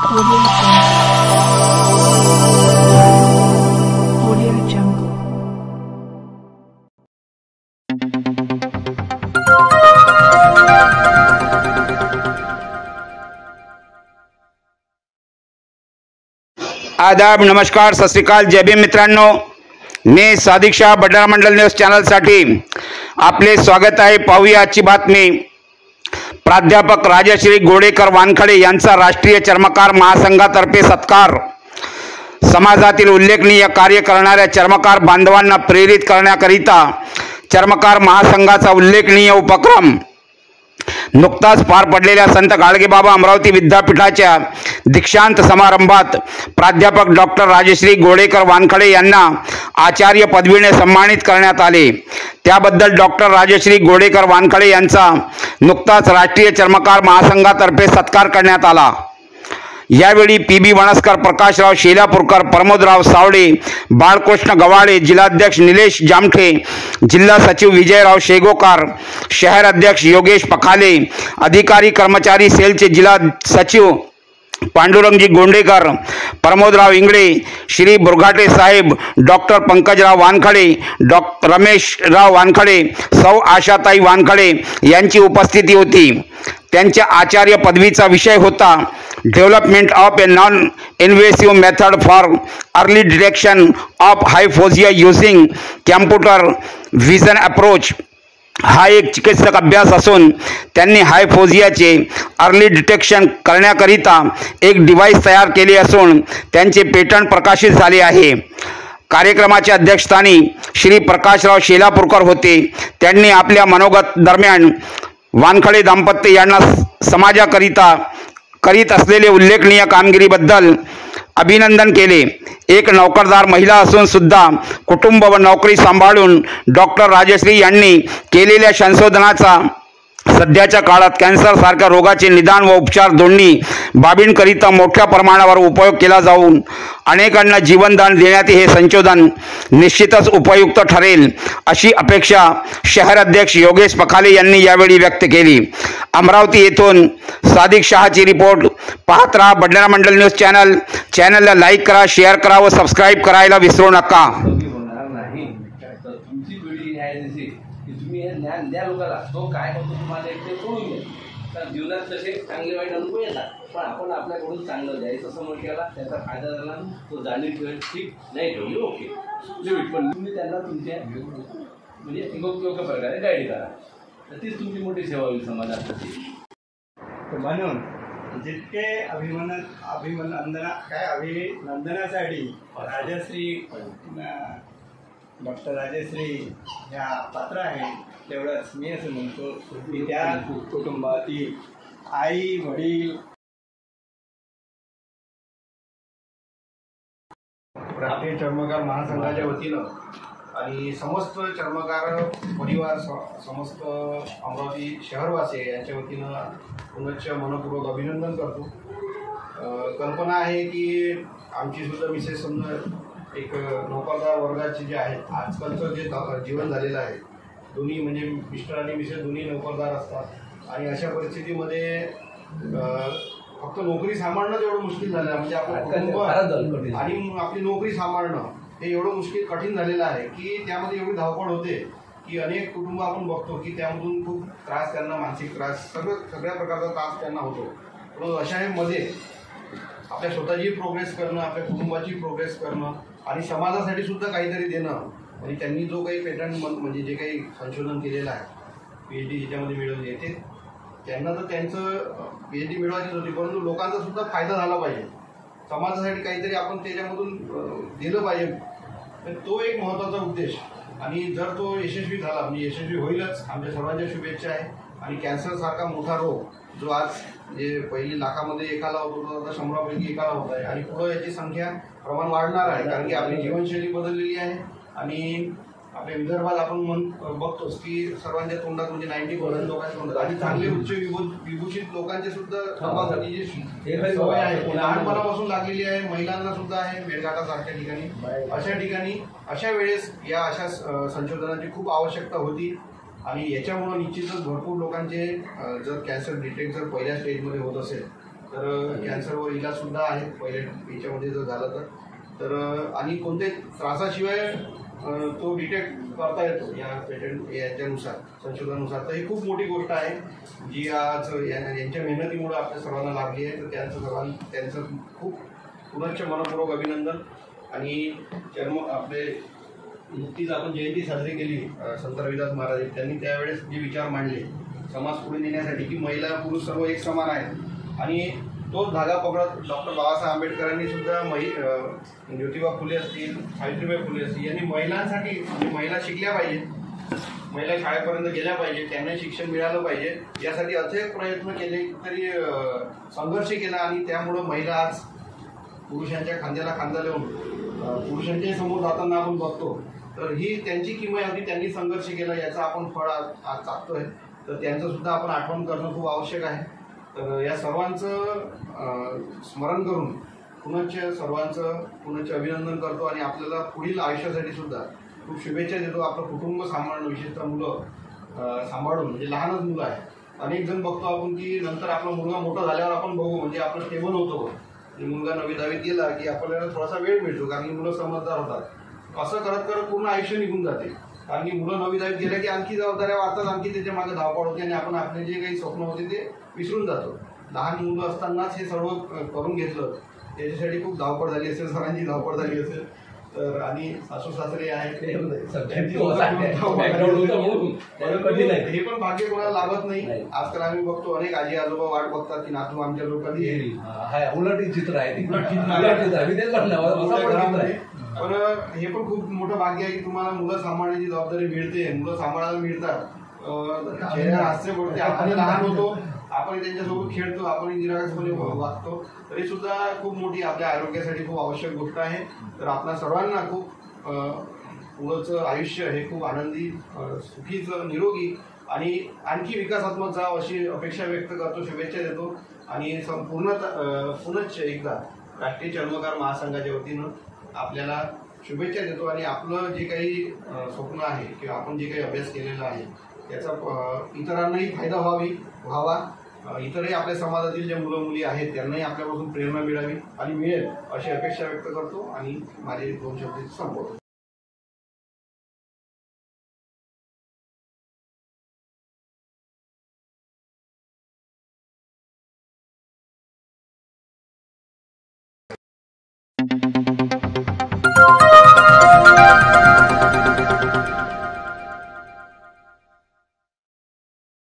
आदाब, नमस्कार, सत श्री अकाल, जय भीम मित्रांनो. मी सादिक शाह, भंडारा मंडल न्यूज चॅनलसाठी आपले स्वागत आहे. पाहूया आजची बातमी. प्राध्यापक राजश्री गोडेकर वानखडे यांचा राष्ट्रीय चर्मकार महासंघातर्फे सत्कार. समाजातील उल्लेखनीय कार्य करणाऱ्या चर्मकार बांधवांना प्रेरित करण्याकरिता चर्मकार महासंघाचा उल्लेखनीय उपक्रम. नुकताच पार पडलेल्या संत गाडगेबाबा अमरावती विद्यापीठाच्या दीक्षांत समारंभात प्राध्यापक डॉक्टर राजश्री गोडेकर वानखडे यांना आचार्य पदवीने सन्मानित करण्यात आले. त्याबद्दल डॉक्टर राजश्री गोडेकर वानखडे यांचा नुकताच राष्ट्रीय चर्मकार महासंघातर्फे सत्कार करण्यात आला. यावेळी पी.बी. वणसकर, प्रकाशराव शेलापूरकर, प्रमोदराव सावडे, बाळकृष्ण गवाळे, जिल्हाध्यक्ष निलेश जामठे, जिल्हा सचिव विजयराव शेगोकार, शहर अध्यक्ष योगेश पखाले, अधिकारी कर्मचारी सेलचे जिल्हा सचिव पांडुरंगजी गोंडेकर, प्रमोदराव इंगळे, श्री बुरघाटे साहेब, डॉक्टर पंकजराव वानखडे, डॉक्टर रमेशराव वानखडे, सौ आशाताई वानखडे यांची उपस्थिती होती. त्यांच्या आचार्य पदवीचा विषय होता development of a non invasive method for early detection of hypophasia using computer vision approach. हा एक चिकित्सक अभ्यास असून त्यांनी हायफोजियाचे अर्ली डिटेक्शन करण्याकरिता एक डिव्हाइस तयार केले असून त्यांचे पेटंट प्रकाशित झाले आहे. कार्यक्रमाच्या अध्यक्षस्थानी श्री प्रकाशराव शेलापूरकर होते. त्यांनी आपल्या मनोगत दरम्यान वानखडे दाम्पत्य यांना समाजाकरिता करीत असलेले उल्लेखनीय कामगिरीबद्दल अभिनंदन केले. एक नोकरदार महिला असून सुद्धा कुटुंब व नोकरी सांभाळून डॉक्टर राजश्री यांनी केलेल्या संशोधनाचा सध्याच्या काळात कॅन्सर सारख्या रोगाचे निदान व उपचार दोन्ही बाबींकरिता मोठ्या प्रमाणावर उपयोग केला जाऊन अनेकांना जीवनदान देण्यात हे संशोधन निश्चितच उपयुक्त ठरेल अशी अपेक्षा शहर अध्यक्ष योगेश पखाले यांनी यावेळी व्यक्त केली. अमरावती येथून सादिक शहाची रिपोर्ट. पाहत रहा भंडारा मंडल न्यूज चॅनल. चॅनलला लाईक करा, शेअर करा व सबस्क्राईब करायला विसरू नका. ज्ञान द्या लोकांना, तो काय होतो तुम्हाला एक ते सोडून द्या. तर जीवनात तसे चांगले वाईट अनुभव येतात, पण आपण आपल्याकडून चांगलं द्यायचं समोर केला, त्याचा फायदा झाला, तो जाणीव ठेवेल, ठीक नाही ठेवली ओके लिमिट, पण तुम्ही त्यांना तुमच्या म्हणजे योग्य प्रकारे गाईड करा, तर तीच तुमची मोठी सेवा होईल समाजासाठी. म्हणून जितके अभिनंदनासाठी राजश्री डॉक्टर राजश्री ह्या पात्र आहे, तेवढंच मी असं म्हणतो की त्या कुटुंबातील आई वडील राष्ट्रीय चर्मकार महासंघाच्या वतीनं आणि समस्त चर्मकार परिवार, समस्त अमरावती शहरवासी यांच्या वतीनं पुनश्च मनपूर्वक अभिनंदन करतो. कल्पना आहे की आमची सुद्धा मिसेस समजा एक नोकरदार वर्गाचे जे आहेत, आजकालचं जे जीवन झालेलं आहे, दोन्ही म्हणजे मिस्टर आणि मिसेस दोन्ही नोकरदार असतात आणि अशा परिस्थितीमध्ये फक्त नोकरी सांभाळणं एवढं मुश्किल झालं आहे, म्हणजे आपलं कुटुंब आणि आपली नोकरी सांभाळणं हे एवढं मुश्किल कठीण झालेलं आहे की त्यामध्ये एवढी धावपळ होते की अनेक कुटुंब आपण बघतो की त्यामधून खूप त्रास, त्यांना मानसिक त्रास, सगळ्या प्रकारचा त्रास त्यांना होतो. पण अशामध्ये आपल्या स्वतःची प्रोग्रेस करणं, आपल्या कुटुंबाची प्रोग्रेस करणं आणि समाजासाठी सुद्धा काहीतरी देणं, म्हणजे त्यांनी जो काही पेटंट म्हणजे जे काही संशोधन केलेलं आहे, PhD ज्याच्यामध्ये मिळवली आहे, ते त्यांना तर त्यांचं PhD मिळवायचीच होती, परंतु लोकांचा सुद्धा फायदा झाला पाहिजे, समाजासाठी काहीतरी आपण त्याच्यामधून दिलं पाहिजे. तर तो एक महत्त्वाचा उद्देश, आणि जर तो यशस्वी झाला म्हणजे यशस्वी होईलच, आमच्या सर्वांच्या शुभेच्छा आहे. आणि कॅन्सरसारखा मोठा रोग जो आज जे पहिली लाखामध्ये एकाला होत होता, आता 100पैकी एकाला होत आहे आणि पुढं याची संख्या प्रमाण वाढणार आहे, कारण की आपली जीवनशैली बदललेली आहे. आणि आपल्या विदर्भात आपण बघतोच की सर्वांच्या तोंडात म्हणजे 90% लोकांच्या तोंडात आणि चांगले उच्च विभूषित लोकांचे सुद्धा तंबाखूची जी सवय आहे लहानपणापासून लागलेली आहे, महिलांना सुद्धा आहे, मेळघाटासारख्या ठिकाणी. अशा ठिकाणी अशा वेळेस या अशा संशोधनाची खूप आवश्यकता होती. आणि याच्यामुळं निश्चितच भरपूर लोकांचे जर कॅन्सर डिटेक्ट जर पहिल्या स्टेजमध्ये होत असेल तर कॅन्सरवर इलाजसुद्धा आहे पहिले याच्यामध्ये जर झालं तर आणि कोणत्याही त्रासाशिवाय तो डिटेक्ट करता येतो या पेटंट याच्यानुसार संशोधनानुसार. तर ही खूप मोठी गोष्ट आहे जी आज यांच्या मेहनतीमुळे आपल्या सर्वांना लाभली आहे. तर त्यांचं खूप पुनश्च मनपूर्वक अभिनंदन. आणि आपले नुकतीच आपण जयंती साजरी केली संत रविदास महाराज, त्यांनी त्यावेळेस जे विचार मांडले समाज पुढे नेण्यासाठी की महिला पुरुष सर्व एक समान आहेत, आणि तोच धागा पकडत डॉक्टर बाबासाहेब आंबेडकरांनी सुद्धा ज्योतिबा फुले असतील, सावित्रीबाई फुले असतील, यांनी महिलांसाठी महिला शिकल्या पाहिजे, महिला शाळेपर्यंत गेल्या पाहिजे, त्यांना शिक्षण मिळालं पाहिजे यासाठी अथक प्रयत्न केले, तरी संघर्ष केला. आणि त्यामुळं महिला आज पुरुषांच्या खांद्याला खांदा लावून पुरुषांच्याही समोर जाताना आपण बघतो. तर ही त्यांची किमया होती, त्यांनी संघर्ष केला, याचा आपण फळ आज चाकतोय. तर त्यांचं सुद्धा आपण आठवण करणं खूप आवश्यक आहे. तर या सर्वांचं स्मरण करून पुनश्च अभिनंदन करतो आणि आपल्याला पुढील आयुष्यासाठी सुद्धा खूप शुभेच्छा देतो. आपलं कुटुंब सांभाळणं, विशेषतः मुलं सांभाळून, म्हणजे लहानच मुलं आहे, अनेक जण बघतो आपण की नंतर आपला मुलगा मोठा झाल्यावर आपण बघू, म्हणजे आपलं स्टेबल होतो, मुलगा 9वी 10वीत गेला की आपल्याला थोडासा वेळ मिळतो, कारण की मुलं समजदार होतात. असं करत करत पूर्ण आयुष्य निघून जाते, कारण की मुलं 9वी 10वीत गेल्या की आणखी जबाबदाऱ्या वाढतात, आणखी त्याच्या मागे धावपळ होते आणि आपण आपले जे काही स्वप्न होते ते विसरून जातो. लहान मुलं असतानाच हे सर्व करून घेतलं, त्याच्यासाठी खूप धावपळ झाली असेल, सरांची धावपळ झाली असेल. तर आणि सासू सासरे आहेत, हे पण भाग्य कोणाला लाभत नाही. आजकाल आम्ही बघतो अनेक आजी आजोबा वाट बघतात की नातू आमच्या लोकांनी येईल, उलट चित्र आहे. पण हे पण खूप मोठं भाग्य आहे की तुम्हाला मुलं सांभाळण्याची जबाबदारी मिळते, मुलं सांभाळायला मिळतात, चेहऱ्यावर हास्य पडते. आपण लहान होतो, आपण त्यांच्यासोबत खेळतो, आपण निरागसपणे वागतो, तरी सुद्धा खूप मोठी आपल्या आरोग्यासाठी खूप आवश्यक गोष्ट आहे. तर आपल्या सर्वांना खूप पुढचं आयुष्य हे खूप आनंदी, सुखीचं, निरोगी आणि आणखी विकासात्मक जावं अशी अपेक्षा व्यक्त करतो, शुभेच्छा देतो. आणि पुनश्च एकदा राष्ट्रीय चर्मकार महासंघाच्या वतीनं आपल्याला शुभेच्छा देतो. आणि आपलं जे काही स्वप्न आहे किंवा आपण जे काही अभ्यास केलेला आहे त्याचा इतरांनाही फायदा व्हावा, इतरही आपल्या समाजातील जे मुलं मुली आहेत त्यांनाही आपल्यापासून प्रेरणा मिळावी आणि मिळेल अशी अपेक्षा व्यक्त करतो आणि माझे 2 शब्द संपवतो.